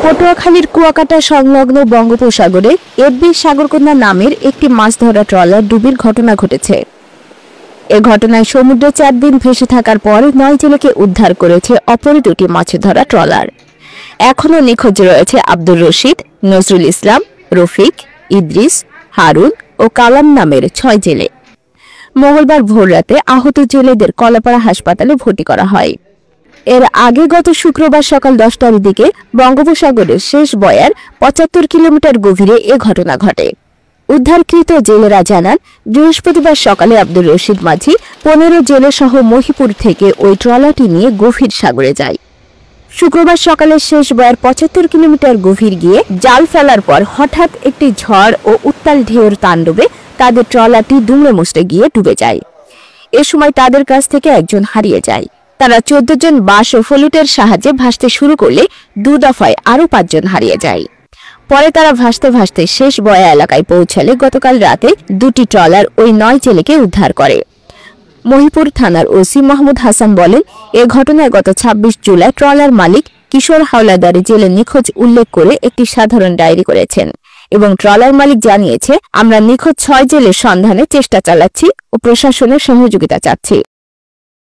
পটুয়াখালীর কুয়াকাটা সংলগ্ন বঙ্গোপসাগরে এফবি সাগরকন্যা নামের একটি মাছ ধরা ট্রলার ডুবির ঘটনা ঘটেছে। এ ঘটনায় সমুদ্রে 4 দিন ভেসে থাকার পর 9 জেলেকে উদ্ধার করেছে অপর দুটি মাছ ধরা ট্রলার। এখনও নিখোঁজ রয়েছে আব্দুর রশিদ, নজরুল ইসলাম, রফিক, ইদ্রিস, হারুন ও কালাম নামের 6 জেলে। মঙ্গলবার ভোররাতে আহত জেলেদের কলাপাড়া হাসপাতালে ভর্তি করা হয়। এর আগে গত শুক্রবার সকাল 10টার দিকে বঙ্গোপসাগরের শেষ বয়ার 75 কিলোমিটার গভীরে এ ঘটনা ঘটে। উদ্ধারকৃত জেলেরা জানান, বৃহস্পতিবার সকালে আব্দুর রশিদ মাঝি 15 জেলে সহ মহিপুর থেকে ওই ট্রলারটি নিয়ে গভীর সাগরে যায়। শুক্রবার সকালে শেষ বয়ার 75 কিলোমিটার গভীর গিয়ে জাল ফেলার পর হঠাৎ একটি ঝড় ও উত্তাল ঢেউর তাণ্ডবে তাদের ট্রলারটি দুমড়ে মুচড়ে গিয়ে ডুবে যায়। এ সময় তাদের কাছ থেকে একজন হারিয়ে যায়। তারা 14 জন বাঁশ ও ফ্লুটের সাহায্যে ভাসতে শুরু করলে 2 দফায় আরও 5 জন হারিয়ে যায়। পরে তারা ভাসতে ভাসতে শেষ বয়া এলাকায় পৌঁছালে গতকাল রাতে 2টি ট্রলার ওই 9 জেলেকে উদ্ধার করে। মহিপুর থানার ওসি মাহমুদ হাসান বলেন, এ ঘটনায় গত 26 জুলাই ট্রলার মালিক কিশোর হাওলাদার জেলে নিখোঁজ উল্লেখ করে একটি সাধারণ ডায়েরি করেছেন এবং ট্রলার মালিক জানিয়েছে, আমরা নিখোঁজ 6 জেলের সন্ধানে চেষ্টা চালাচ্ছি ও প্রশাসনের সহযোগিতা চাচ্ছি।